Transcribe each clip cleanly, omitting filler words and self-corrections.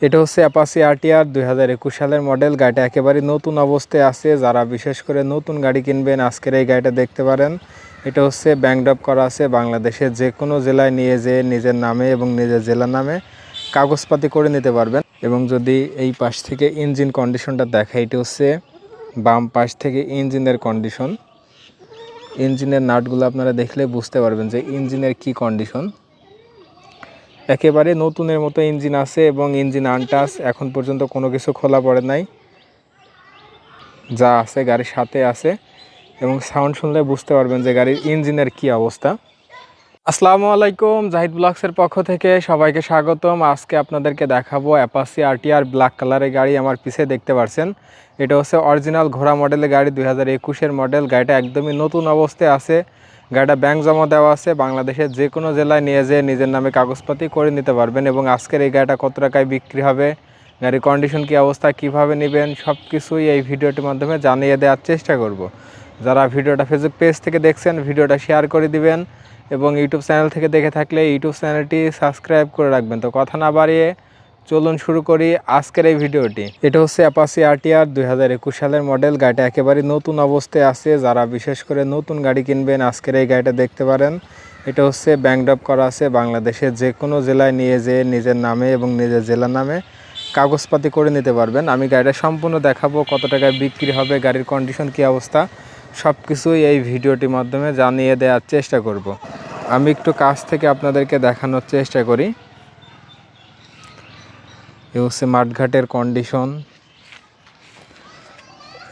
এটা হচ্ছে Apache RTR 2021 সালের মডেল। গাড়িটা একেবারে নতুন অবস্থায় আছে। যারা বিশেষ করে নতুন গাড়ি কিনবেন আজকের এই গাড়িটা দেখতে পারেন। এটা হচ্ছে ব্যাংক আপ করা আছে। বাংলাদেশের যে কোনো জেলায় নিয়ে যেয়ে নিজের নামে এবং নিজের জেলার নামে কাগজপাতি করে নিতে পারবেন। এবং যদি এই পাশ থেকে ইঞ্জিন কন্ডিশনটা দেখা, এটা হচ্ছে বাম পাশ থেকে ইঞ্জিনের কন্ডিশন। ইঞ্জিনের নাটগুলো আপনারা দেখলে বুঝতে পারবেন যে ইঞ্জিনের কি কন্ডিশন। একেবারে নতুনের মতো ইঞ্জিন আছে এবং ইঞ্জিন আনটাচ, এখন পর্যন্ত কোনো কিছু খোলা পড়ে নাই। যা আছে গাড়ির সাথে আছে এবং সাউন্ড শুনলে বুঝতে পারবেন যে গাড়ির ইঞ্জিনের কি অবস্থা। আসসালামু আলাইকুম, জাহিদ ব্লগসের পক্ষ থেকে সবাইকে স্বাগতম। আজকে আপনাদেরকে দেখাবো অ্যাপাচি আরটিআর ব্ল্যাক কালারের গাড়ি। আমার পিছে দেখতে পাচ্ছেন এটা হচ্ছে অরিজিনাল ঘোড়া মডেলের গাড়ি, 2021-এর মডেল। গাড়িটা একদমই নতুন অবস্থায় আছে। গাড়িটা ব্যাংক জমা দেওয়া আছে। বাংলাদেশের যে কোনো জেলায় নিয়ে যেয়ে নিজের নামে কাগজপাতি করে নিতে পারবেন। এবং আজকের এই গাড়িটা কত টাকায় বিক্রি হবে, গাড়ির কন্ডিশন কী অবস্থা, কীভাবে নেবেন, সব কিছুই এই ভিডিওটির মাধ্যমে জানিয়ে দেওয়ার চেষ্টা করব। যারা ভিডিওটা ফেসবুক পেজ থেকে দেখছেন ভিডিওটা শেয়ার করে দিবেন এবং ইউটিউব চ্যানেল থেকে দেখে থাকলে ইউটিউব চ্যানেলটি সাবস্ক্রাইব করে রাখবেন। তো কথা না বাড়িয়ে চলুন শুরু করি আজকের এই ভিডিওটি। এটা হচ্ছে অ্যাপাচি আরটিআর 2021 সালের মডেল। গাড়িটা একেবারে নতুন অবস্থায় আছে। যারা বিশেষ করে নতুন গাড়ি কিনবেন আজকের এই গাড়িটা দেখতে পারেন। এটা হচ্ছে ব্যাংক আপ করা আছে। বাংলাদেশের যে কোনো জেলায় নিয়ে যেয়ে নিজের নামে এবং নিজের জেলার নামে কাগজপাতি করে নিতে পারবেন। আমি গাড়িটা সম্পূর্ণ দেখাবো, কত টাকায় বিক্রি হবে, গাড়ির কন্ডিশন কী অবস্থা, সব কিছুই এই ভিডিওটির মাধ্যমে জানিয়ে দেওয়ার চেষ্টা করব। আমি একটু কাছ থেকে আপনাদেরকে দেখানোর চেষ্টা করি। এ হচ্ছে মাঠঘাটের কন্ডিশন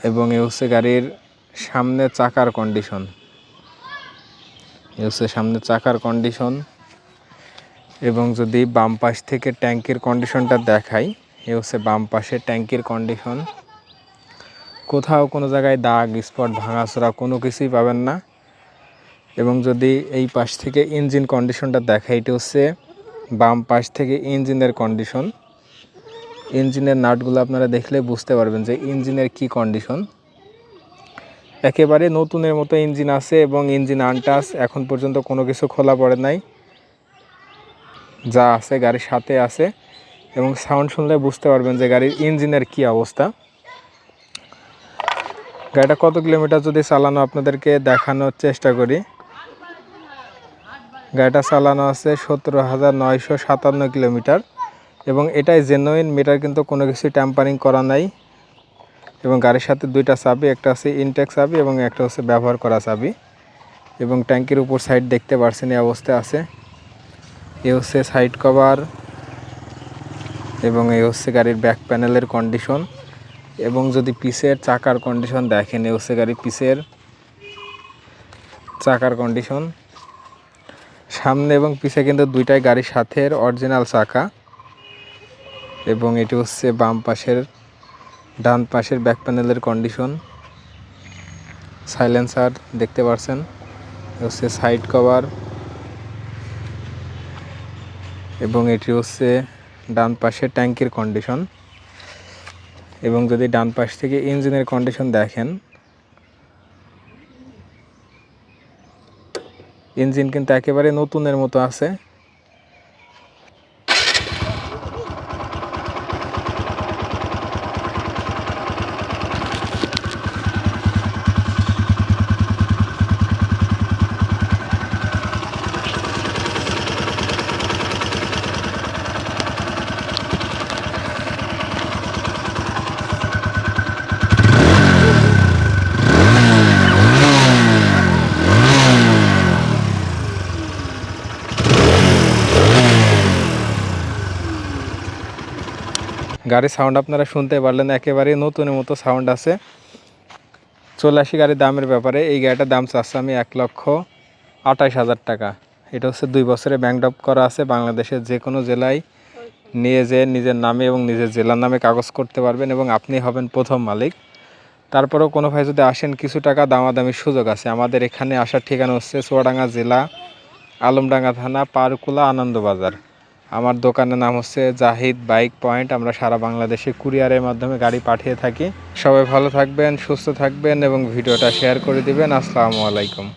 এবং এ হচ্ছে গাড়ির সামনে চাকার কন্ডিশন। এ হচ্ছে সামনে চাকার কন্ডিশন। এবং যদি বাম পাশ থেকে ট্যাঙ্কির কন্ডিশনটা দেখাই, এ হচ্ছে বাম পাশে ট্যাঙ্কির কন্ডিশন। কোথাও কোনো জায়গায় দাগ স্পট ভাঙাচোরা কোনো কিছুই পাবেন না। এবং যদি এই পাশ থেকে ইঞ্জিন কন্ডিশনটা দেখাই, এটা হচ্ছে বাম পাশ থেকে ইঞ্জিনের কন্ডিশন। ইঞ্জিনের নাটগুলো আপনারা দেখলে বুঝতে পারবেন যে ইঞ্জিনের কি কন্ডিশন। একেবারে নতুনের মতো ইঞ্জিন আছে এবং ইঞ্জিন আনটাচ, এখন পর্যন্ত কোনো কিছু খোলা পড়ে নাই। যা আছে গাড়ির সাথে আছে এবং সাউন্ড শুনলে বুঝতে পারবেন যে গাড়ির ইঞ্জিনের কি অবস্থা। গাড়িটা কত কিলোমিটার যদি চালানো আপনাদেরকে দেখানোর চেষ্টা করি। গাড়িটা চালানো আছে 17,957 কিলোমিটার এবং এটাই জেনুইন মিটার, কিন্তু কোনো কিছু ট্যাম্পারিং করা নাই। এবং গাড়ির সাথে দুইটা চাবি, একটা আছে ইনটেক চাবি এবং একটা হচ্ছে ব্যবহার করা চাবি। এবং ট্যাঙ্কির উপর সাইড দেখতে পাচ্ছেন এই অবস্থায় আছে। এ হচ্ছে সাইড কভার এবং এই হচ্ছে গাড়ির ব্যাক প্যানেলের কন্ডিশন। এবং যদি পিছের চাকার কন্ডিশন দেখেন, এ হচ্ছে গাড়ির পিছের চাকার কন্ডিশন। সামনে এবং পিছে কিন্তু দুইটাই গাড়ির সাথে অরিজিনাল চাকা। এবং এটি হচ্ছে বাম পাশের ডান পাশের ব্যাক প্যানেলের কন্ডিশন। সাইলেন্সার দেখতে পাচ্ছেন, হচ্ছে সাইড কভার এবং এটি হচ্ছে ডান পাশের ট্যাঙ্কির কন্ডিশন। এবং যদি ডান পাশ থেকে ইঞ্জিনের কন্ডিশন দেখেন, ইঞ্জিন কিন্তু একেবারে নতুনের মতো আছে। গাড়ির সাউন্ড আপনারা শুনতে পারলেন, একেবারে নতুনের মতো সাউন্ড আছে। চলে আসি গাড়ির দামের ব্যাপারে। এই গাড়িটার দাম চাচ্ছি আমি 1,28,000 টাকা। এটা হচ্ছে 2 বছরে ব্যাংক আপ করা আছে। বাংলাদেশের যে কোনো জেলায় নিয়ে যেয়ে নিজের নামে এবং নিজের জেলার নামে কাগজ করতে পারবেন এবং আপনি হবেন প্রথম মালিক। তারপরেও কোনো ভাই যদি আসেন, কিছু টাকা দামাদামির সুযোগ আছে। আমাদের এখানে আসার ঠিকানা হচ্ছে চুয়াডাঙ্গা জেলা, আলমডাঙ্গা থানা, পারকুলা, আনন্দবাজার। আমার দোকানের নাম হচ্ছে জাহিদ বাইক পয়েন্ট। আমরা সারা বাংলাদেশে কুরিয়ারের মাধ্যমে গাড়ি পাঠিয়ে থাকি। সবাই ভালো থাকবেন, সুস্থ থাকবেন এবং ভিডিওটা শেয়ার করে দিবেন। আসসালামু আলাইকুম।